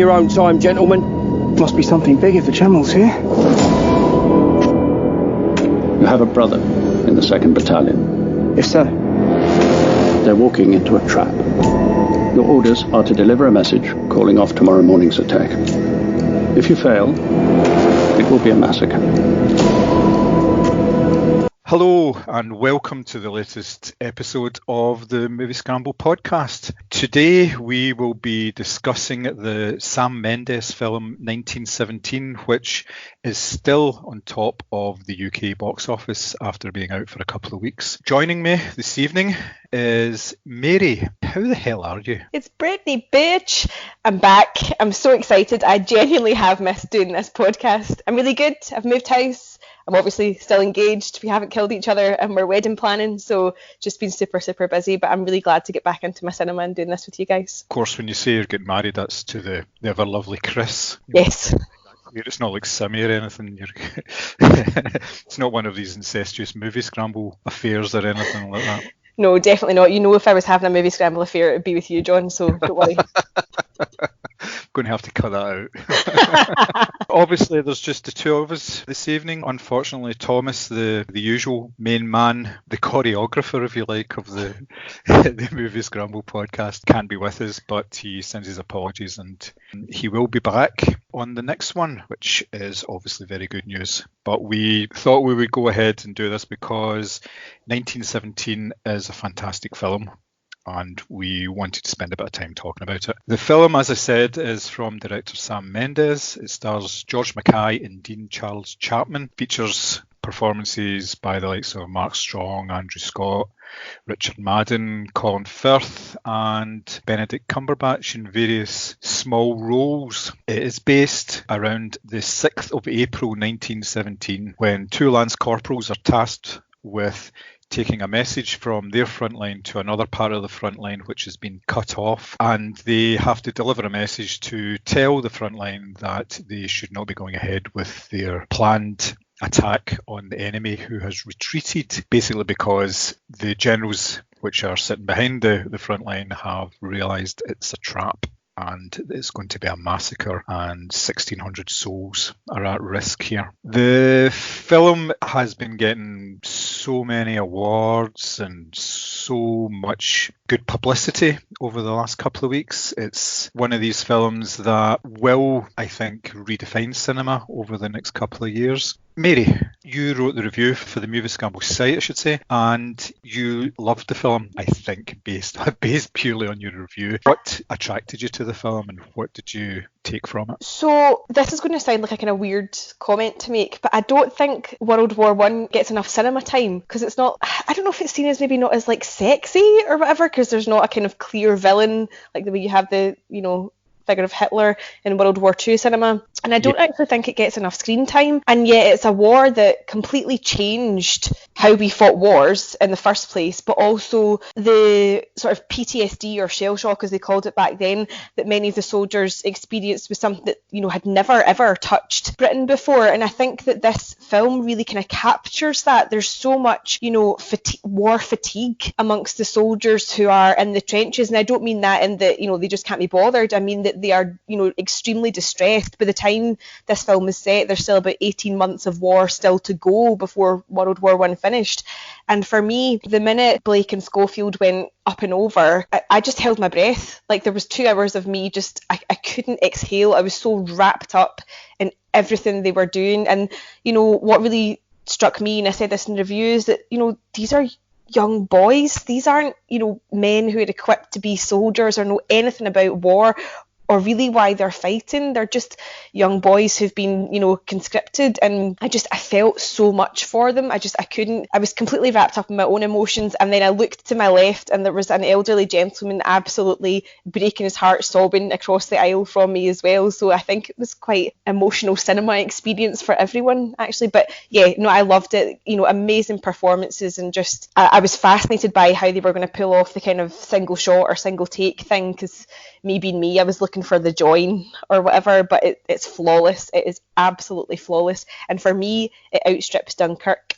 your own time, gentlemen. Must be something big if the General's here. You have a brother in the 2nd Battalion. Yes, sir. They're walking into a trap. Your orders are to deliver a message calling off tomorrow morning's attack. If you fail, it will be a massacre. Hello and welcome to the latest episode of the Moviescramble podcast. Today we will be discussing the Sam Mendes film 1917, which is still on top of the UK box office after being out for a couple of weeks. Joining me this evening is Mary. How the hell are you? It's Brittany, bitch. I'm back. I'm so excited. I genuinely have missed doing this podcast. I'm really good. I've moved house. I'm obviously still engaged. We haven't killed each other and we're wedding planning. So just been super, super busy. But I'm really glad to get back into my cinema and doing this with you guys. Of course, when you say you're getting married, that's to the ever lovely Chris. Yes. It's not like Simmy or anything. It's not one of these incestuous movie scramble affairs or anything like that. No, definitely not. You know, if I was having a movie scramble affair, it would be with you, John. So don't worry. Going to have to cut that out. Obviously, there's just the two of us this evening. Unfortunately, Thomas, the usual main man, the choreographer, if you like, of the Movie Scramble podcast, can't be with us, but he sends his apologies and he will be back on the next one, which is obviously very good news. But we thought we would go ahead and do this because 1917 is a fantastic film, and we wanted to spend a bit of time talking about it. The film, as I said, is from director Sam Mendes. It stars George Mackay and Dean Charles Chapman. Features performances by the likes of Mark Strong, Andrew Scott, Richard Madden, Colin Firth and Benedict Cumberbatch in various small roles. It is based around the 6th of April 1917, when two lance corporals are tasked with taking a message from their front line to another part of the front line which has been cut off, and they have to deliver a message to tell the front line that they should not be going ahead with their planned attack on the enemy who has retreated, basically because the generals which are sitting behind the front line have realised it's a trap and it's going to be a massacre and 1,600 souls are at risk here. The film has been getting so many awards and so much good publicity over the last couple of weeks. It's one of these films that will, I think, redefine cinema over the next couple of years. Mary, you wrote the review for the Moviescramble site, I should say, and you loved the film, I think, based purely on your review. What attracted you to the film and what did you take from it? So this is going to sound like a kind of weird comment to make, but I don't think World War I gets enough cinema time, because it's not, I don't know if it's seen as maybe not as like sexy or whatever, because there's not a kind of clear villain like the way you have the, you know, figure of Hitler in World War II cinema. And I don't actually think it gets enough screen time. And yet it's a war that completely changed how we fought wars in the first place, but also the sort of PTSD or shell shock, as they called it back then, that many of the soldiers experienced was something that, you know, had never ever touched Britain before. And I think that this film really kind of captures that. There's so much, you know, war fatigue amongst the soldiers who are in the trenches. And I don't mean that in that, you know, they just can't be bothered. I mean that they are, you know, extremely distressed. By the time this film is set, there's still about 18 months of war still to go before World War I finished. And for me, the minute Blake and Schofield went up and over, I just held my breath. Like there was 2 hours of me just, I couldn't exhale. I was so wrapped up in everything they were doing. And, you know, what really struck me, and I said this in reviews, that, you know, these are young boys. These aren't, you know, men who are equipped to be soldiers or know anything about war or really why they're fighting. They're just young boys who've been, you know, conscripted, and I felt so much for them. I was completely wrapped up in my own emotions. And then I looked to my left and there was an elderly gentleman absolutely breaking his heart, sobbing across the aisle from me as well. So I think it was quite emotional cinema experience for everyone, actually. But yeah, no, I loved it. You know, amazing performances, and just I was fascinated by how they were going to pull off the kind of single shot or single take thing, because me being me, I was looking for the join or whatever, but it's flawless. It is absolutely flawless, and for me it outstrips Dunkirk.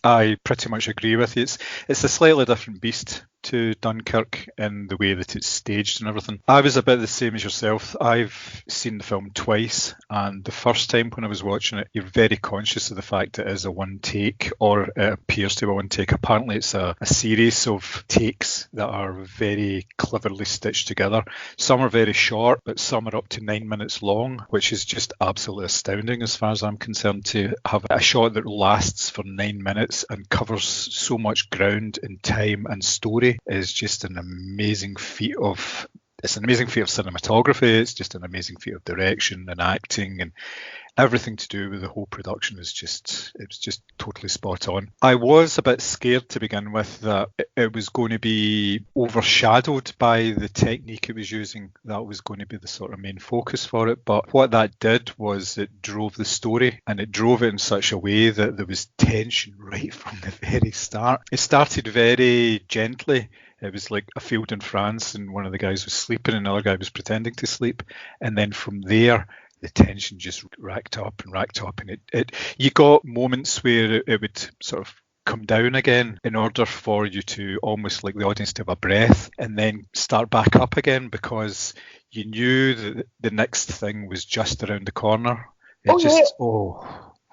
I pretty much agree with you. It's a slightly different beast to Dunkirk in the way that it's staged and everything. I was a bit the same as yourself. I've seen the film twice, and the first time when I was watching it, you're very conscious of the fact it is a one take, or it appears to be a one take. Apparently it's a series of takes that are very cleverly stitched together. Some are very short, but some are up to 9 minutes long, which is just absolutely astounding as far as I'm concerned. To have a shot that lasts for 9 minutes and covers so much ground in time and story is just an amazing feat of cinematography. It's just an amazing feat of direction and acting, and everything to do with the whole production is just totally spot on. I was a bit scared to begin with that it was going to be overshadowed by the technique it was using. That was going to be the sort of main focus for it. But what that did was it drove the story, and it drove it in such a way that there was tension right from the very start. It started very gently. It was like a field in France, and one of the guys was sleeping and another guy was pretending to sleep. And then from there, the tension just racked up, and you got moments where it would sort of come down again in order for you to almost like the audience to have a breath and then start back up again, because you knew that the next thing was just around the corner.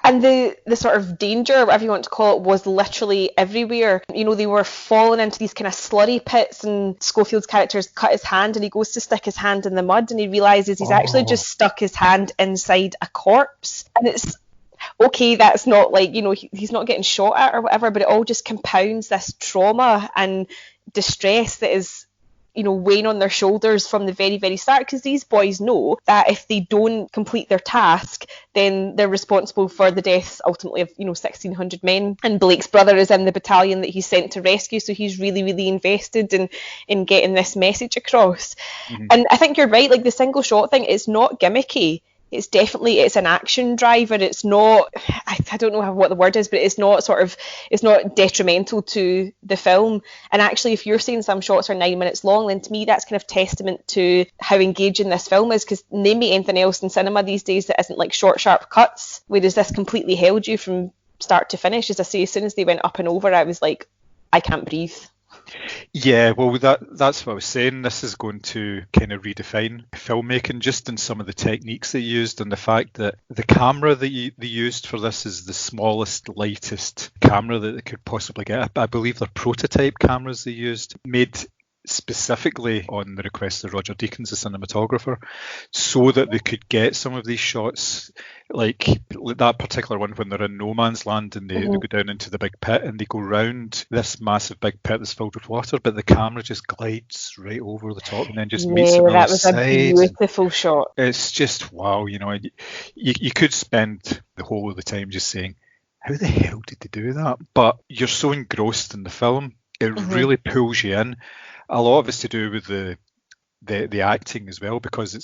And the sort of danger, whatever you want to call it, was literally everywhere. You know, they were falling into these kind of slurry pits, and Schofield's character's cut his hand and he goes to stick his hand in the mud and he realises he's actually just stuck his hand inside a corpse. And it's, okay, that's not like, you know, he's not getting shot at or whatever, but it all just compounds this trauma and distress that is, you know, weighing on their shoulders from the very, very start, because these boys know that if they don't complete their task, then they're responsible for the deaths ultimately of, you know, 1,600 men. And Blake's brother is in the battalion that he's sent to rescue, so he's really, really invested in getting this message across. Mm-hmm. And I think you're right, like the single shot thing, it's not gimmicky. It's an action driver. It's not, I don't know what the word is, but it's not detrimental to the film. And actually, if you're saying some shots are 9 minutes long, then to me that's kind of testament to how engaging this film is, because name me anything else in cinema these days that isn't like short, sharp cuts, whereas this completely held you from start to finish. As I say, as soon as they went up and over, I was like, I can't breathe. Yeah, well, that's what I was saying. This is going to kind of redefine filmmaking just in some of the techniques they used, and the fact that the camera that they used for this is the smallest, lightest camera that they could possibly get. I believe they're prototype cameras they used, made specifically on the request of Roger Deakins, the cinematographer, so that they could get some of these shots, like that particular one when they're in no man's land and they go down into the big pit and they go round this massive big pit that's filled with water, but the camera just glides right over the top and then just meets them on the side. That was a beautiful shot. It's just wow, you know, you could spend the whole of the time just saying, how the hell did they do that? But you're so engrossed in the film, it really pulls you in. A lot of it's to do with the acting as well, because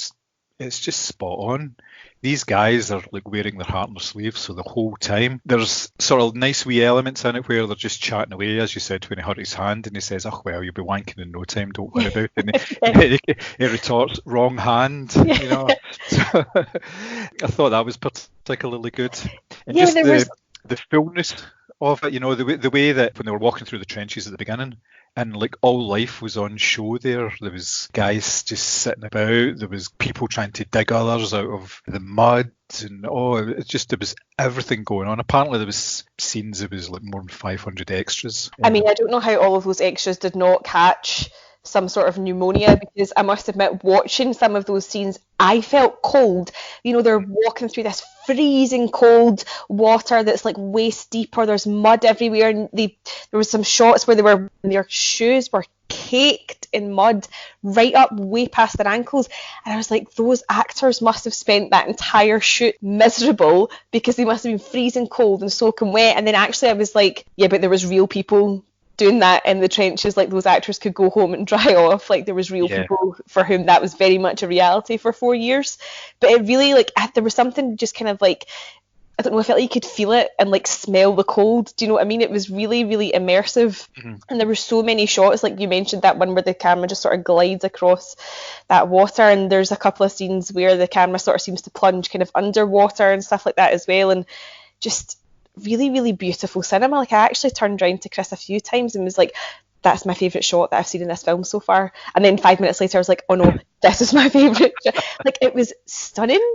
it's just spot on. These guys are like wearing their heart on their sleeves for the whole time. There's sort of nice wee elements in it where they're just chatting away, as you said, when he hurt his hand and he says, "Oh well, you'll be wanking in no time, don't worry about it." And he retorts, "Wrong hand," you know. So, I thought that was particularly good. And just the fullness of it, you know, the way that when they were walking through the trenches at the beginning, and like all life was on show there. There was guys just sitting about. There was people trying to dig others out of the mud, and there was everything going on. Apparently there was scenes. There was like more than 500 extras. I mean, I don't know how all of those extras did not catch some sort of pneumonia, because I must admit, watching some of those scenes, I felt cold. You know, they're walking through this freezing cold water that's like waist deep, or there's mud everywhere, and there was some shots where their shoes were caked in mud right up way past their ankles, and I was like, those actors must have spent that entire shoot miserable, because they must have been freezing cold and soaking wet. And then actually I was like, yeah, but there was real people doing that in the trenches. Like, those actors could go home and dry off. Like, there was real people for whom that was very much a reality for 4 years. But it really, like, there was something just kind of like, I don't know, I felt like you could feel it and like smell the cold. Do you know what I mean? It was really, really immersive. And there were so many shots, like you mentioned that one where the camera just sort of glides across that water, and there's a couple of scenes where the camera sort of seems to plunge kind of underwater and stuff like that as well. And just really, really beautiful cinema. Like, I actually turned round to Chris a few times and was like, that's my favourite shot that I've seen in this film so far. And then 5 minutes later I was like, oh no, this is my favourite. Like, it was stunning.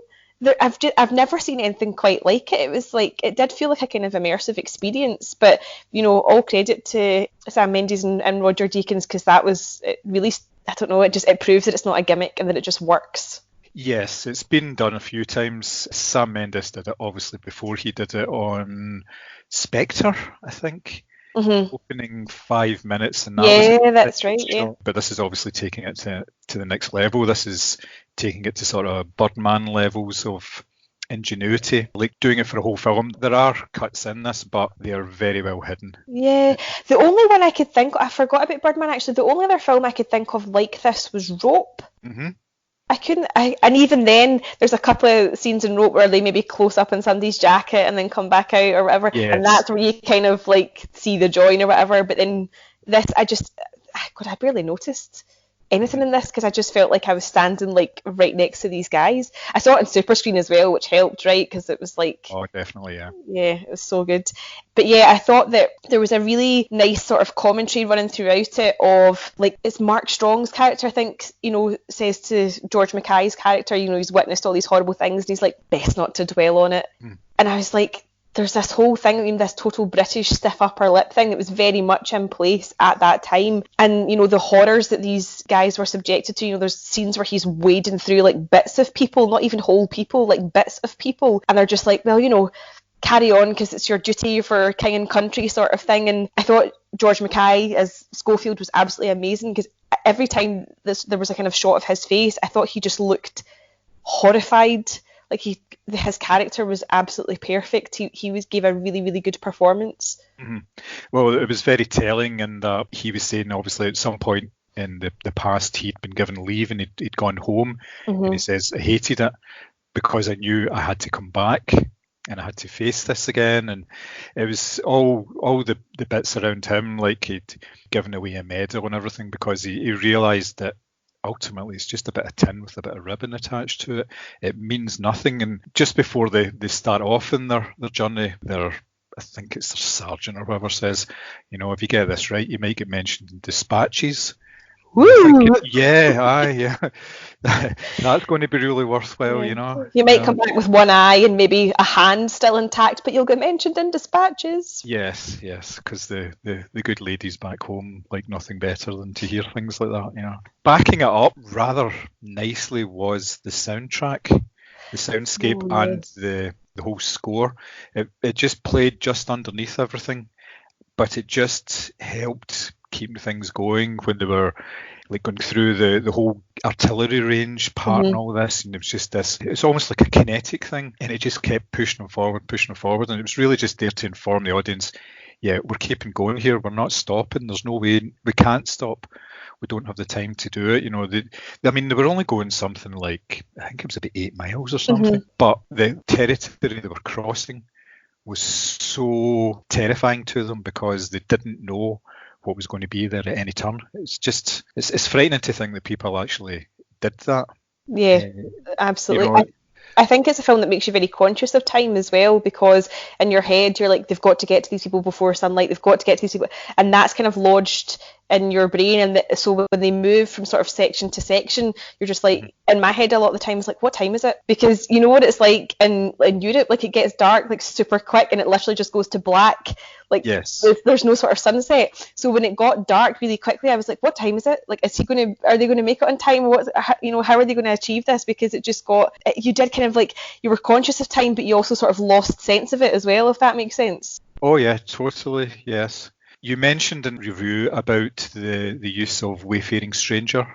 I've never seen anything quite like it. It was like, it did feel like a kind of immersive experience, but all credit to Sam Mendes and Roger Deakins, because that was, it really, I don't know, it proves that it's not a gimmick and that it just works. Yes, it's been done a few times. Sam Mendes did it obviously before he did it on Spectre, I think. Opening 5 minutes, and that's right. Yeah, but this is obviously taking it to the next level. This is taking it to sort of Birdman levels of ingenuity, like doing it for a whole film. There are cuts in this, but they are very well hidden. Yeah, the only one I could think, I forgot about Birdman actually. The only other film I could think of like this was Rope. And even then, there's a couple of scenes in Rope where they maybe close up in somebody's jacket and then come back out or whatever, and that's where you kind of like see the join or whatever. But then this, I barely noticed anything in this because I just felt like I was standing like right next to these guys. I saw it on super screen as well, which helped, right? Because it was like, oh, definitely, yeah, it was so good. But yeah, I thought that there was a really nice sort of commentary running throughout it of, like, it's Mark Strong's character, I think, says to George Mackay's character, he's witnessed all these horrible things and he's like, best not to dwell on it. And I was like, there's this whole thing, this total British stiff upper lip thing that was very much in place at that time. And, the horrors that these guys were subjected to, there's scenes where he's wading through like bits of people, not even whole people, like bits of people. And they're just like, well, carry on because it's your duty for king and country sort of thing. And I thought George Mackay as Schofield was absolutely amazing because every time there was a kind of shot of his face, I thought he just looked horrified. Like his character was absolutely perfect. He gave a really, really good performance. Well, it was very telling, and he was saying obviously at some point in the past he'd been given leave and he'd gone home, and he says, I hated it because I knew I had to come back and I had to face this again. And it was all the bits around him, like he'd given away a medal and everything because he realised that ultimately it's just a bit of tin with a bit of ribbon attached to it. It means nothing. And just before they start off in their journey, I think it's their sergeant or whoever says, if you get this right, you might get mentioned in dispatches. Woo! Yeah. That's going to be really worthwhile, You might come back with one eye and maybe a hand still intact, but you'll get mentioned in dispatches. Yes, because the good ladies back home like nothing better than to hear things like that, Backing it up rather nicely was the soundtrack, the soundscape, and the whole score. It just played just underneath everything, but it just helped keeping things going when they were like going through the whole artillery range part and all this, and it was just it's almost like a kinetic thing, and it just kept pushing them forward, and it was really just there to inform the audience, we're keeping going here, we're not stopping, there's no way, we can't stop, we don't have the time to do it. They were only going something like, I think it was about 8 miles or something, but the territory they were crossing was so terrifying to them because they didn't know what was going to be there at any turn. It's frightening to think that people actually did that. Yeah, absolutely. I think it's a film that makes you very conscious of time as well, because in your head you're like, they've got to get to these people before sunlight, they've got to get to these people, and that's kind of lodged in your brain. And so when they move from sort of section to section, you're just like, in my head a lot of the time it's like, what time is it? Because you know what it's like in Europe, like it gets dark like super quick and it literally just goes to black. Like, yes, there's no sort of sunset. So when it got dark really quickly, I was like, what time is it? Like, are they going to make it on time? How are they going to achieve this? Because it just you did kind of like, you were conscious of time, but you also sort of lost sense of it as well, if that makes sense. Oh yeah, totally, yes. You mentioned in review about the use of Wayfaring Stranger.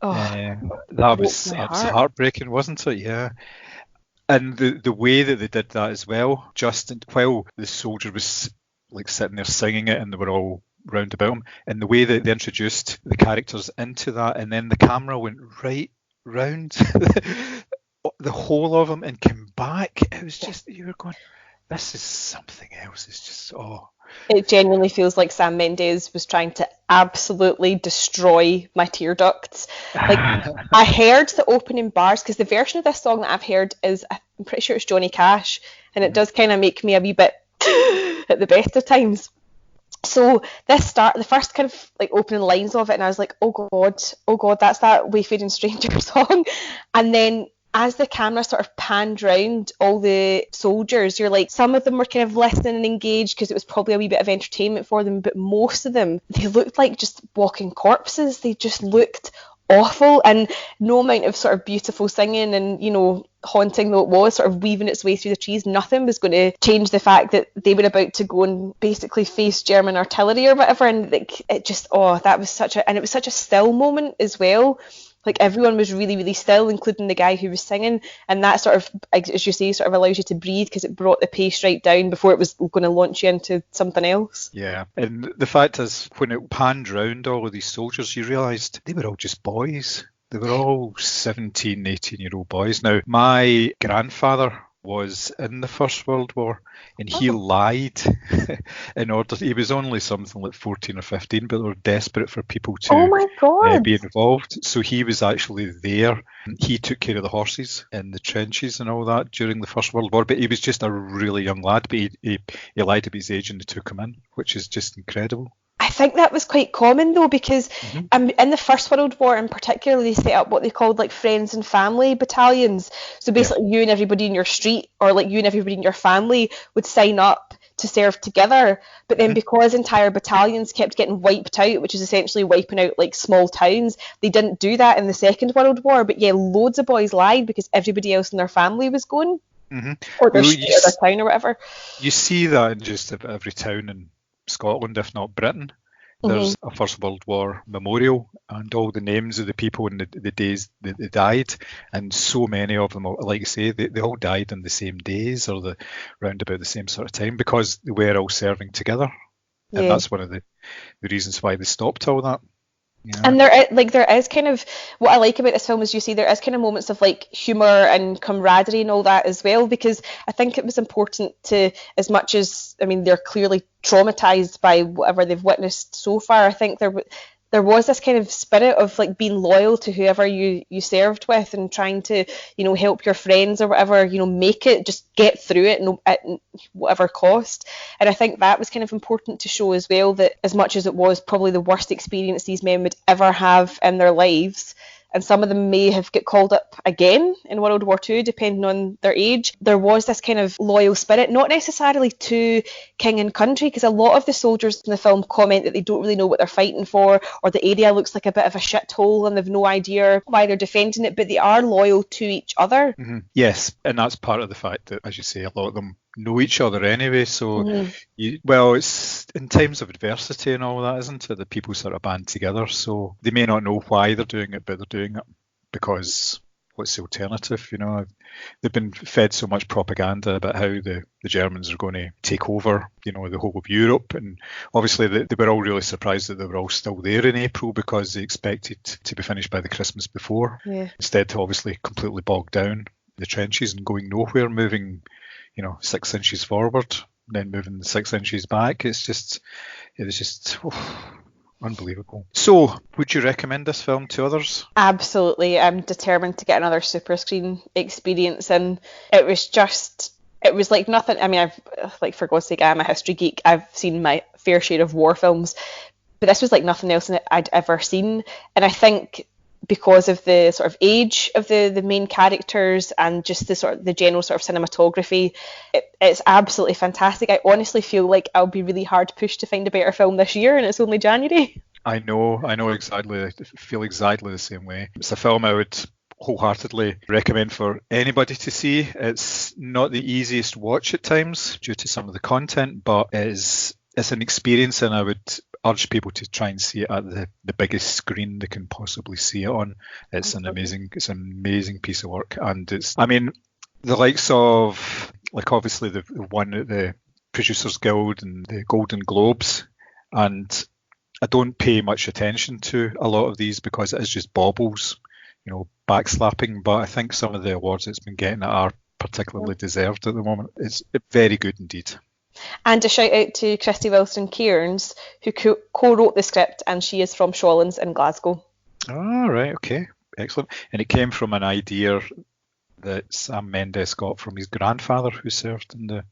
Oh, that was heartbreaking, wasn't it? Yeah. And the way that they did that as well, just while the soldier was like sitting there singing it and they were all round about him, and the way that they introduced the characters into that, and then the camera went right round the whole of them and came back. It was just, you were going, this is something else. It's just, It genuinely feels like Sam Mendes was trying to absolutely destroy my tear ducts. Like, I heard the opening bars, because the version of this song that I've heard is, I'm pretty sure it's Johnny Cash, and it does kind of make me a wee bit at the best of times. So the first kind of like opening lines of it, and I was like, oh god, that's that Wayfaring Stranger song. And then as the camera sort of panned round all the soldiers, you're like, some of them were kind of listening and engaged because it was probably a wee bit of entertainment for them, but most of them, they looked like just walking corpses. They just looked awful, and no amount of sort of beautiful singing and, you know, haunting though it was, sort of weaving its way through the trees, nothing was going to change the fact that they were about to go and basically face German artillery or whatever. And like, it just, that was it was such a still moment as well. Like, everyone was really, really still, including the guy who was singing. And that sort of, as you say, sort of allows you to breathe, because it brought the pace right down before it was going to launch you into something else. Yeah, and the fact is, when it panned round all of these soldiers, you realised they were all just boys. They were all 17, 18-year-old boys. Now, my grandfather was in the First World War, and he lied in order. He was only something like 14 or 15, but they were desperate for people to be involved. So he was actually there. He took care of the horses in the trenches and all that during the First World War. But he was just a really young lad. But he lied about his age, and they took him in, which is just incredible. I think that was quite common though, because in the First World War in particular, they set up what they called like friends and family battalions. So basically, you and everybody in your street, or like you and everybody in your family, would sign up to serve together. But then because entire battalions kept getting wiped out, which is essentially wiping out like small towns, they didn't do that in the Second World War. But yeah, loads of boys lied because everybody else in their family was going, or their street or their town or whatever. You see that in just about every town in Scotland, if not Britain. There's a First World War memorial, and all the names of the people and the days that they died, and so many of them, like you say, they all died on the same days or round about the same sort of time, because they were all serving together. Yeah. And that's one of the reasons why they stopped all that. Yeah. And there is kind of, what I like about this film is, you see, there is kind of moments of like humour and camaraderie and all that as well, because I think it was important to, as much as, I mean, they're clearly traumatised by whatever they've witnessed so far, I think there was this kind of spirit of like being loyal to whoever you served with, and trying to, you know, help your friends or whatever, you know, make it, just get through it at whatever cost. And I think that was kind of important to show as well, that as much as it was probably the worst experience these men would ever have in their lives, and some of them may have got called up again in World War II, depending on their age, there was this kind of loyal spirit, not necessarily to king and country, because a lot of the soldiers in the film comment that they don't really know what they're fighting for, or the area looks like a bit of a shithole and they've no idea why they're defending it, but they are loyal to each other. Yes, and that's part of the fact that, as you say, a lot of them know each other anyway, so it's in times of adversity and all that, isn't it, that people sort of band together. So they may not know why they're doing it, but they're doing it because what's the alternative? You know, they've been fed so much propaganda about how the Germans are going to take over, you know, the whole of Europe, and obviously they were all really surprised that they were all still there in April, because they expected to be finished by the Christmas before. Instead, obviously completely bogged down the trenches and going nowhere, moving, you know, 6 inches forward, then moving 6 inches back. It was just unbelievable. So, would you recommend this film to others? Absolutely. I'm determined to get another super screen experience, and it was like nothing. I mean, I've, like, for God's sake, I'm a history geek. I've seen my fair share of war films, but this was like nothing else I'd ever seen. And I think because of the sort of age of the main characters and just the general sort of cinematography, it's absolutely fantastic. I honestly feel like I'll be really hard pushed to find a better film this year, and it's only January. I know exactly. I feel exactly the same way. It's a film I would wholeheartedly recommend for anybody to see. It's not the easiest watch at times due to some of the content, but it's an experience, and I would urge people to try and see it at the biggest screen they can possibly see it on. It's an amazing piece of work, and the likes of, like, obviously the one at the Producers Guild and the Golden Globes, and I don't pay much attention to a lot of these because it is just baubles, you know, backslapping, but I think some of the awards it's been getting are particularly deserved at the moment. It's very good indeed. And a shout out to Christy Wilson Cairns, who co-wrote the script, and she is from Shawlands in Glasgow. Oh, right, okay, excellent. And it came from an idea that Sam Mendes got from his grandfather, who served in the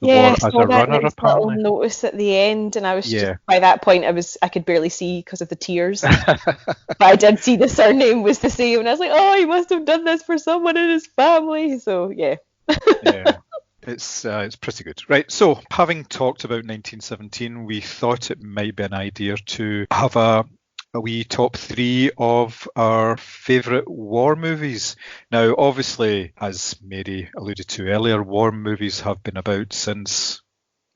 the Yeah, war I as saw a that runner, nice little apparently. notice at the end, and I was just Yeah. by that point I could barely see because of the tears. But I did see the surname was the same, and I was like, oh, he must have done this for someone in his family. So yeah. Yeah. It's pretty good. Right, so having talked about 1917, we thought it might be an idea to have a wee top three of our favourite war movies. Now, obviously, as Mary alluded to earlier, war movies have been about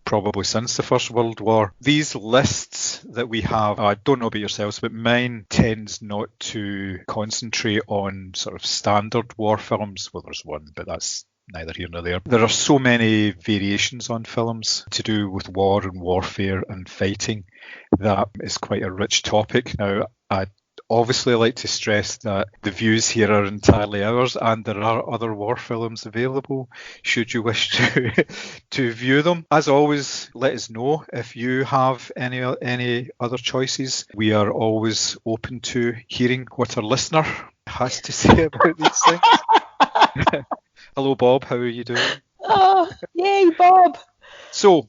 probably since the First World War. These lists that we have, I don't know about yourselves, but mine tends not to concentrate on sort of standard war films. Well, there's one, but that's neither here nor there. There are so many variations on films to do with war and warfare and fighting that is quite a rich topic. Now, I obviously like to stress that the views here are entirely ours, and there are other war films available should you wish to view them. As always, let us know if you have any other choices. We are always open to hearing what our listener has to say about these things. Hello, Bob. How are you doing? Oh, yay, Bob. So,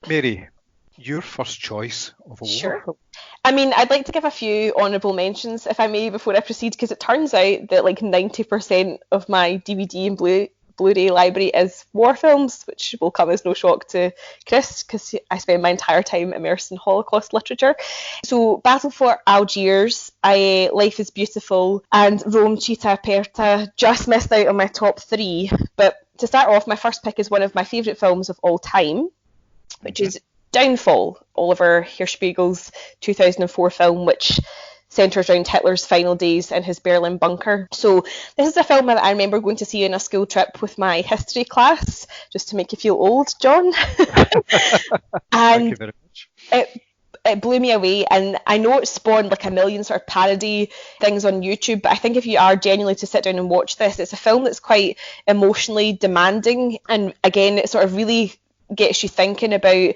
Mary, your first choice of a war Sure. film? I mean, I'd like to give a few honourable mentions, if I may, before I proceed, because it turns out that like 90% of my DVD and Blu-ray library is war films, which will come as no shock to Chris, because I spend my entire time immersed in Holocaust literature. So Battle for Algiers, Life is Beautiful, and Rome Città Aperta just missed out on my top three. But to start off, my first pick is one of my favourite films of all time, which is Downfall, Oliver Hirschspiegel's 2004 film, which centres around Hitler's final days in his Berlin bunker. So this is a film that I remember going to see in a school trip with my history class, just to make you feel old, John. Thank you very much. It blew me away, and I know it spawned like a million sort of parody things on YouTube, but I think if you are genuinely to sit down and watch this, it's a film that's quite emotionally demanding, and again, it sort of really gets you thinking about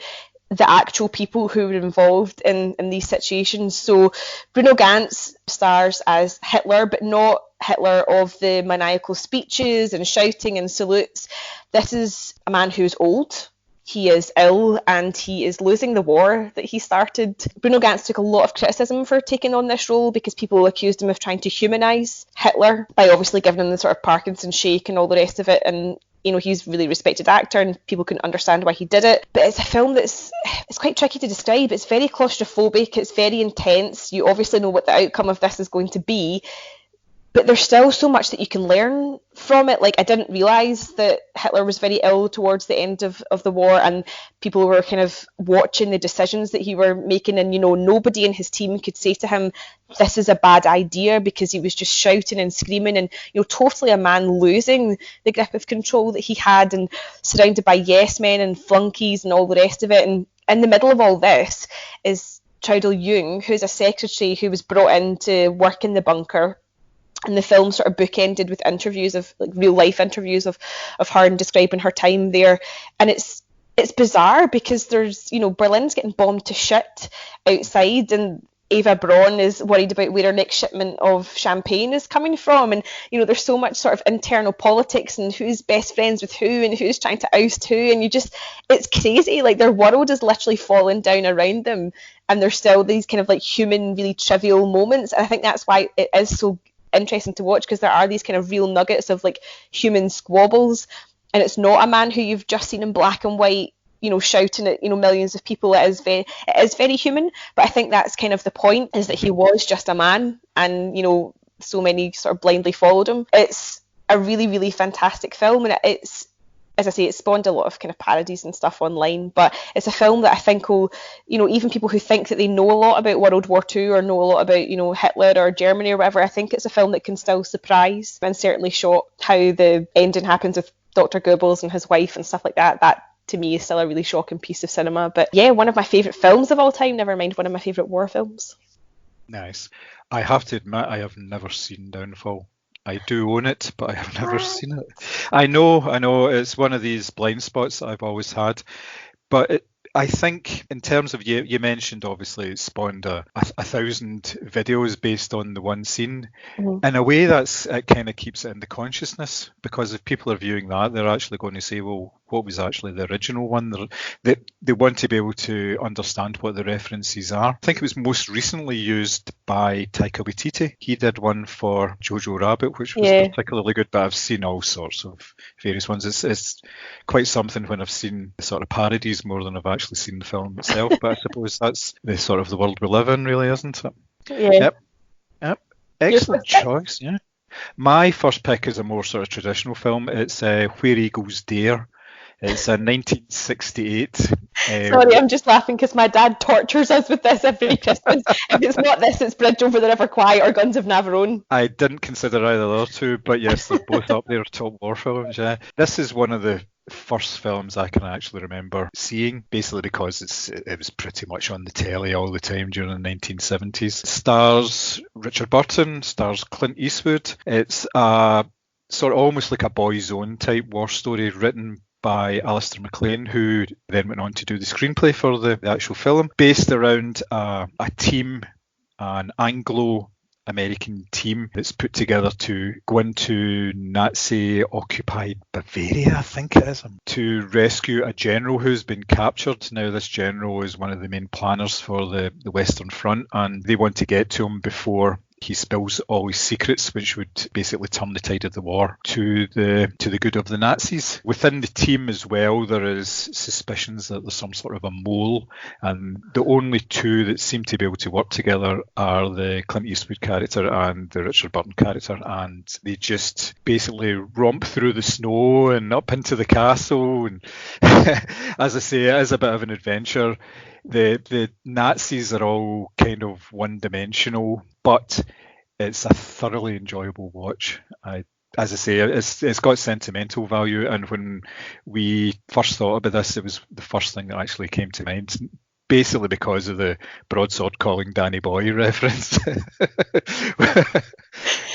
the actual people who were involved in these situations. So Bruno Ganz stars as Hitler, but not Hitler of the maniacal speeches and shouting and salutes. This is a man who's old. He is ill and he is losing the war that he started. Bruno Ganz took a lot of criticism for taking on this role because people accused him of trying to humanise Hitler by obviously giving him the sort of Parkinson's shake and all the rest of it. And you know, he's a really respected actor and people couldn't understand why he did it. But it's a film it's quite tricky to describe. It's very claustrophobic, it's very intense. You obviously know what the outcome of this is going to be, but there's still so much that you can learn from it. Like, I didn't realise that Hitler was very ill towards the end of the war, and people were kind of watching the decisions that he were making, and, you know, nobody in his team could say to him, this is a bad idea, because he was just shouting and screaming and, you know, totally a man losing the grip of control that he had and surrounded by yes men and flunkies and all the rest of it. And in the middle of all this is Chaudel Jung, who's a secretary who was brought in to work in the bunker. And the film sort of bookended with interviews of like real life interviews of her and describing her time there. And it's bizarre because there's, you know, Berlin's getting bombed to shit outside, and Eva Braun is worried about where her next shipment of champagne is coming from. And, you know, there's so much sort of internal politics and who's best friends with who and who's trying to oust who. And it's crazy. Like, their world is literally falling down around them. And there's still these kind of like human, really trivial moments. And I think that's why it is so interesting to watch, because there are these kind of real nuggets of like human squabbles, and it's not a man who you've just seen in black and white, you know, shouting at, you know, millions of people. It is very human, but I think that's kind of the point, is that he was just a man, and, you know, so many sort of blindly followed him. It's a really, really fantastic film, and it's, as I say, it spawned a lot of kind of parodies and stuff online, but it's a film that I think will, you know, even people who think that they know a lot about World War II or know a lot about, you know, Hitler or Germany or whatever, I think it's a film that can still surprise and certainly shock. How the ending happens with Dr. Goebbels and his wife and stuff like that, that to me is still a really shocking piece of cinema. But yeah, one of my favourite films of all time, never mind one of my favourite war films. Nice. I have to admit, I have never seen Downfall. I do own it, but I have never seen it. I know, it's one of these blind spots that I've always had. But I think in terms of, you mentioned obviously it spawned a 1,000 videos based on the one scene. Mhm. In a way, it kind of keeps it in the consciousness, because if people are viewing that, they're actually going to say, well, what was actually the original one? They want to be able to understand what the references are. I think it was most recently used by Taika Waititi. He did one for Jojo Rabbit, which was Yeah. particularly good, but I've seen all sorts of various ones. It's quite something when I've seen sort of parodies more than I've actually seen the film itself, but I suppose that's the sort of the world we live in, really, isn't it? Yeah. Yep. Your Excellent first pick? choice, yeah. My first pick is a more sort of traditional film. It's Where Eagles Dare. It's a 1968. Sorry, I'm just laughing because my dad tortures us with this every Christmas. If it's not this, it's Bridge Over the River Kwai or Guns of Navarone. I didn't consider either of those two, but yes, they're both up there, top war films, yeah. This is one of the first films I can actually remember seeing, basically because it was pretty much on the telly all the time during the 1970s. Stars Richard Burton, stars Clint Eastwood. It's a sort of almost like a Boy's Own type war story written by Alistair MacLean, who then went on to do the screenplay for the actual film, based around a team, an Anglo-American team that's put together to go into Nazi-occupied Bavaria, I think it is, to rescue a general who's been captured. Now, this general is one of the main planners for the Western Front, and they want to get to him before he spills all his secrets, which would basically turn the tide of the war to the good of the Nazis. Within the team as well, there is suspicions that there's some sort of a mole, and the only two that seem to be able to work together are the Clint Eastwood character and the Richard Burton character, and they just basically romp through the snow and up into the castle, and as I say, it is a bit of an adventure. The Nazis are all kind of one-dimensional, but it's a thoroughly enjoyable watch. As I say, it's got sentimental value, and when we first thought about this, it was the first thing that actually came to mind, basically because of the broadsword calling Danny Boy reference.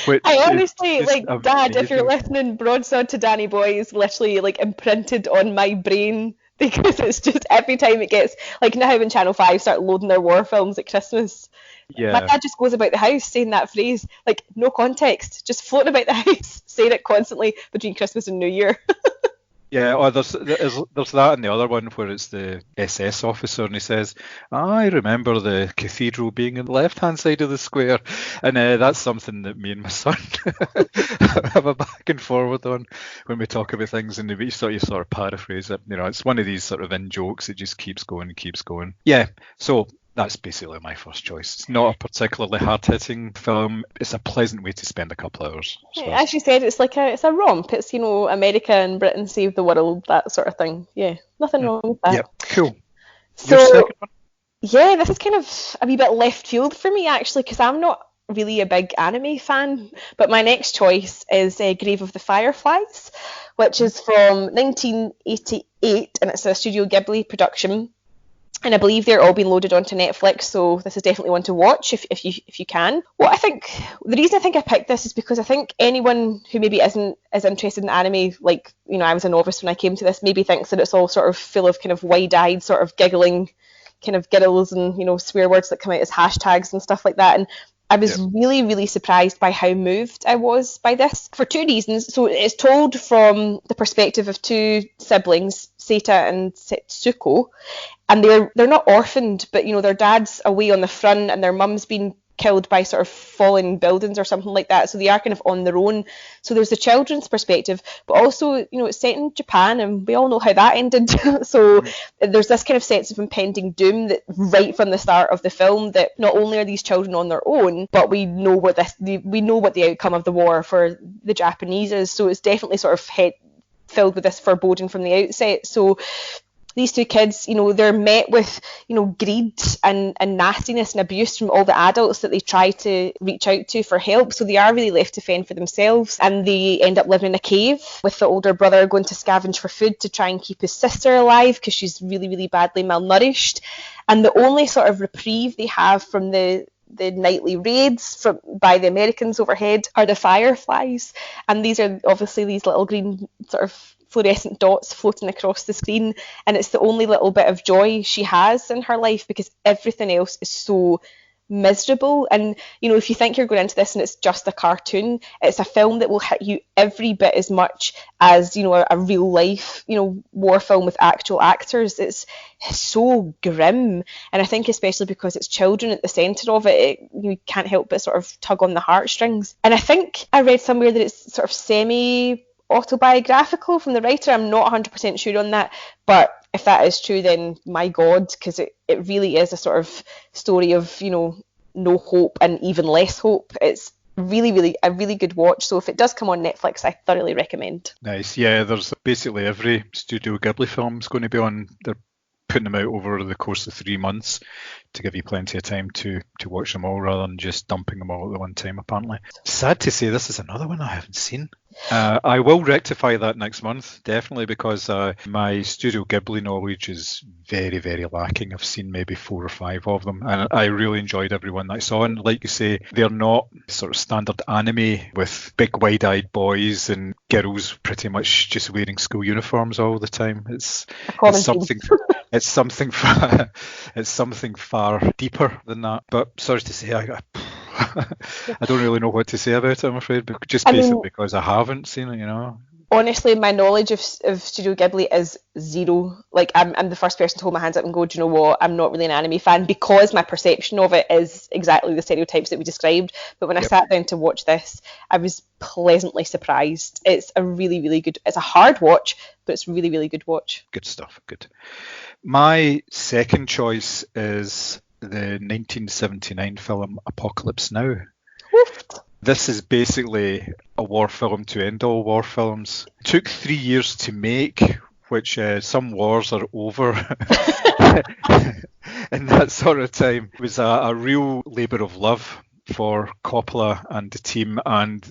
I honestly, Dad, if you're amazing. listening, broadsword to Danny Boy is literally imprinted on my brain, because it's just every time it gets, now when Channel 5 start loading their war films at Christmas, Yeah. my dad just goes about the house saying that phrase, no context, just floating about the house, saying it constantly between Christmas and New Year. Yeah, or there's that and the other one where it's the SS officer and he says, I remember the cathedral being on the left-hand side of the square. And that's something that me and my son have a back and forward on when we talk about things, and you sort of paraphrase it. It's one of these sort of in-jokes that just keeps going and keeps going. Yeah, so that's basically my first choice. It's not a particularly hard-hitting film. It's a pleasant way to spend a couple of hours. As you said, it's it's a romp. It's, America and Britain save the world, that sort of thing. Yeah, nothing wrong with that. Yeah, cool. So, your second one? Yeah, this is kind of a wee bit left field for me, actually, because I'm not really a big anime fan. But my next choice is Grave of the Fireflies, which is from 1988, and it's a Studio Ghibli production. And I believe they're all being loaded onto Netflix, so this is definitely one to watch if you can. Well, the reason I think I picked this is because I think anyone who maybe isn't as interested in anime, I was a novice when I came to this, maybe thinks that it's all sort of full of kind of wide-eyed, sort of giggling kind of giggles and, swear words that come out as hashtags and stuff like that. And I was really, really surprised by how moved I was by this for two reasons. So it's told from the perspective of two siblings, Seita and Setsuko, and they're not orphaned, but their dad's away on the front and their mum's been killed by sort of falling buildings or something like that, so they are kind of on their own. So there's the children's perspective, but also it's set in Japan, and we all know how that ended. So there's this kind of sense of impending doom that right from the start of the film, that not only are these children on their own, but we know what the outcome of the war for the Japanese is. So it's definitely sort of filled with this foreboding from the outset. So these two kids, they're met with, greed and nastiness and abuse from all the adults that they try to reach out to for help. So they are really left to fend for themselves, and they end up living in a cave with the older brother going to scavenge for food to try and keep his sister alive because she's really, really badly malnourished. And the only sort of reprieve they have from the the nightly raids by the Americans overhead are the fireflies. And these are obviously these little green sort of fluorescent dots floating across the screen, and it's the only little bit of joy she has in her life because everything else is so miserable. And if you think you're going into this and it's just a cartoon, it's a film that will hit you every bit as much as a real life war film with actual actors. It's so grim, and I think especially because it's children at the centre of it, you can't help but sort of tug on the heartstrings. And I think I read somewhere that it's sort of semi autobiographical from the writer. I'm not 100% sure on that, but if that is true, then my God, because it really is a sort of story of, no hope and even less hope. It's really a really good watch. So if it does come on Netflix, I thoroughly recommend. Nice. Yeah, there's basically every Studio Ghibli film's going to be on. They're putting them out over the course of 3 months to give you plenty of time to watch them all rather than just dumping them all at the one time, apparently. Sad to say, this is another one I haven't seen. I will rectify that next month, definitely, because my Studio Ghibli knowledge is very, very lacking. I've seen maybe 4 or 5 of them, and I really enjoyed every one that I saw. And like you say, they're not sort of standard anime with big wide-eyed boys and girls pretty much just wearing school uniforms all the time. It's something far deeper than that. But sorry to say, I don't really know what to say about it, I'm afraid, but just basically because I haven't seen it, Honestly, my knowledge of Studio Ghibli is zero. Like, I'm the first person to hold my hands up and go, do you know what, I'm not really an anime fan, because my perception of it is exactly the stereotypes that we described. But when I sat down to watch this, I was pleasantly surprised. It's a really, really good, it's a hard watch, but it's really, really good watch. Good stuff, good. My second choice is the 1979 film Apocalypse Now. Oof. This is basically a war film to end all war films. It took 3 years to make, which some wars are over in that sort of time. It was a real labour of love for Coppola and the team, and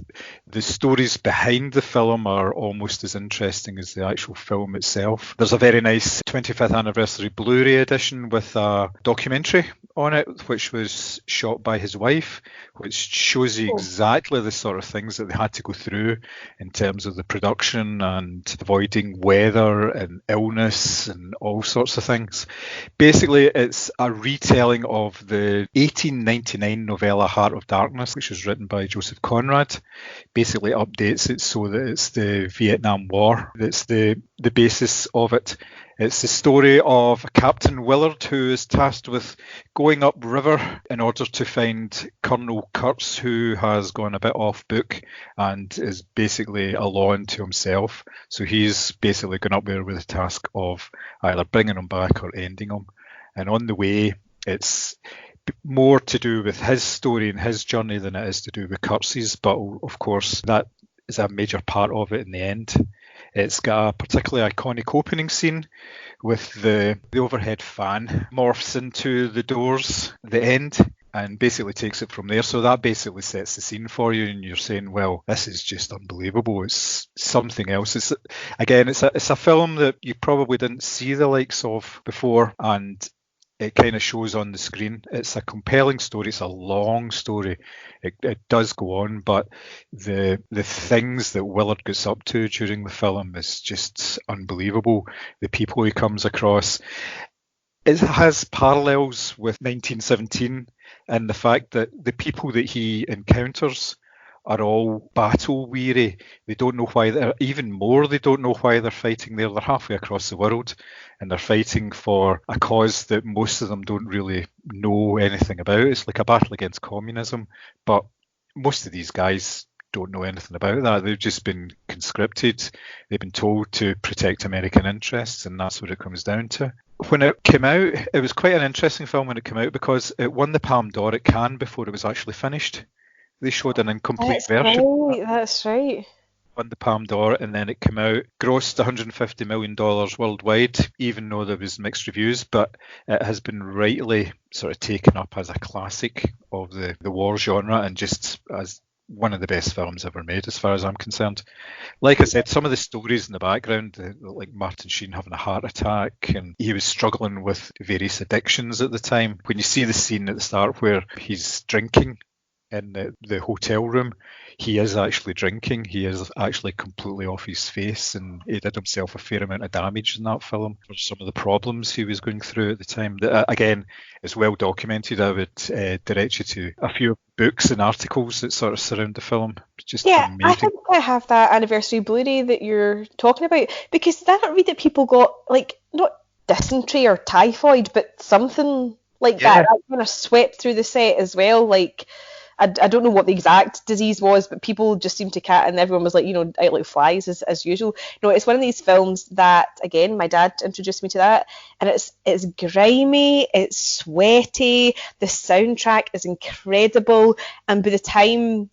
the stories behind the film are almost as interesting as the actual film itself. There's a very nice 25th anniversary Blu-ray edition with a documentary on it, which was shot by his wife, which shows you exactly the sort of things that they had to go through in terms of the production and avoiding weather and illness and all sorts of things. Basically, it's a retelling of the 1899 novella Heart of Darkness, which was written by Joseph Conrad. Basically updates it so that it's the Vietnam War that's the basis of it. It's the story of Captain Willard, who is tasked with going upriver in order to find Colonel Kurtz, who has gone a bit off book and is basically a law unto himself. So he's basically gone up there with the task of either bringing him back or ending him. And on the way, it's more to do with his story and his journey than it is to do with Kurtz's, but of course that is a major part of it in the end. It's got a particularly iconic opening scene with the overhead fan morphs into the doors at the end and basically takes it from there. So that basically sets the scene for you, and you're saying, well, this is just unbelievable. It's something else. It's a film that you probably didn't see the likes of before, and it kind of shows on the screen. It's a compelling story. It's a long story. It does go on, but the things that Willard gets up to during the film is just unbelievable. The people he comes across. It has parallels with 1917 and the fact that the people that he encounters are all battle weary. They don't know why they don't know why they're fighting there. They're halfway across the world and they're fighting for a cause that most of them don't really know anything about. It's like a battle against communism, but most of these guys don't know anything about that. They've just been conscripted. They've been told to protect American interests, and that's what it comes down to. When it came out, it was quite an interesting film when it came out because it won the Palme d'Or at Cannes before it was actually finished. They showed an incomplete version. Right, that's right. Won the Palme d'Or, and then it came out, grossed $150 million worldwide, even though there was mixed reviews, but it has been rightly sort of taken up as a classic of the war genre, and just as one of the best films ever made, as far as I'm concerned. Like I said, some of the stories in the background, like Martin Sheen having a heart attack, and he was struggling with various addictions at the time. When you see the scene at the start where he's drinking in the hotel room, he is actually drinking. He is actually completely off his face, and he did himself a fair amount of damage in that film for some of the problems he was going through at the time. Again, it's well documented. I would direct you to a few books and articles that sort of surround the film. Just amazing. I think I have that anniversary Blu-ray that you're talking about, because did I not read that people got, like, not dysentery or typhoid, but something like that kind of swept through the set as well, like... I don't know what the exact disease was, but people just seemed to and everyone was like, out like flies as usual. No, it's one of these films that, again, my dad introduced me to that, and it's grimy, it's sweaty, the soundtrack is incredible, and by the time,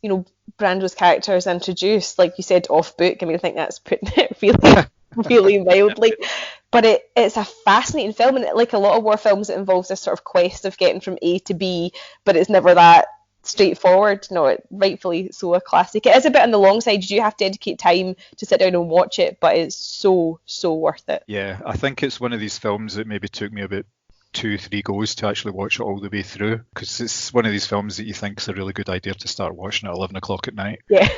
Brando's character is introduced, like you said, off book, I think that's putting it really, really mildly. But it's a fascinating film, and like a lot of war films, it involves this sort of quest of getting from A to B, but it's never that straightforward. No, it rightfully so a classic. It is a bit on the long side. You have to dedicate time to sit down and watch it, but it's so worth it. Yeah, I think it's one of these films that maybe took me about 2-3 goes to actually watch it all the way through, because it's one of these films that you think is a really good idea to start watching at 11 o'clock at night. Yeah.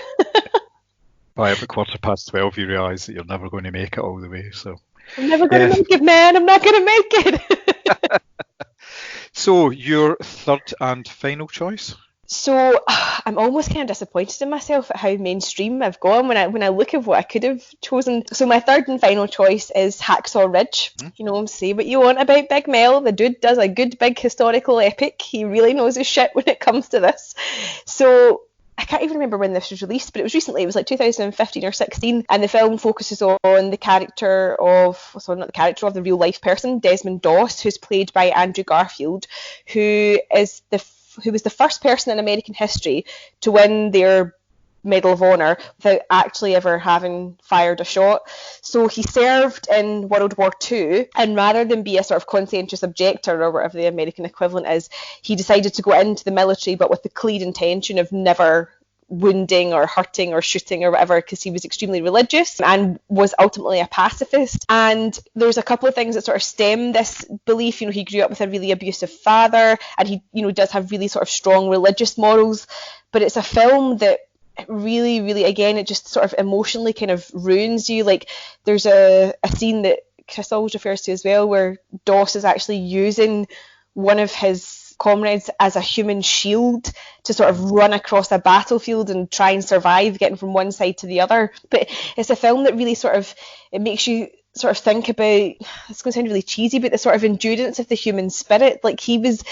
By about 12:15 you realise that you're never going to make it all the way. So I'm never going to make it, man. I'm not going to make it. So your third and final choice? So I'm almost kind of disappointed in myself at how mainstream I've gone when I look at what I could have chosen. So my third and final choice is Hacksaw Ridge. Say what you want about Big Mel. The dude does a good big historical epic. He really knows his shit when it comes to this. So I can't even remember when this was released, but it was recently. It was like 2015 or 16, and the film focuses on the character of, the real life person, Desmond Doss, who's played by Andrew Garfield, who was the first person in American history to win their Medal of Honor without actually ever having fired a shot. So he served in World War II, and rather than be a sort of conscientious objector or whatever the American equivalent is, he decided to go into the military, but with the clear intention of never wounding or hurting or shooting or whatever, because he was extremely religious and was ultimately a pacifist. And there's a couple of things that sort of stem this belief. He grew up with a really abusive father, and he does have really sort of strong religious morals. But it's a film that really, really, again, it just sort of emotionally kind of ruins you. Like, there's a scene that Chris always refers to as well, where Doss is actually using one of his comrades as a human shield to sort of run across a battlefield and try and survive getting from one side to the other. But it's a film that really it makes you sort of think about, it's going to sound really cheesy, but the sort of endurance of the human spirit. Like, he was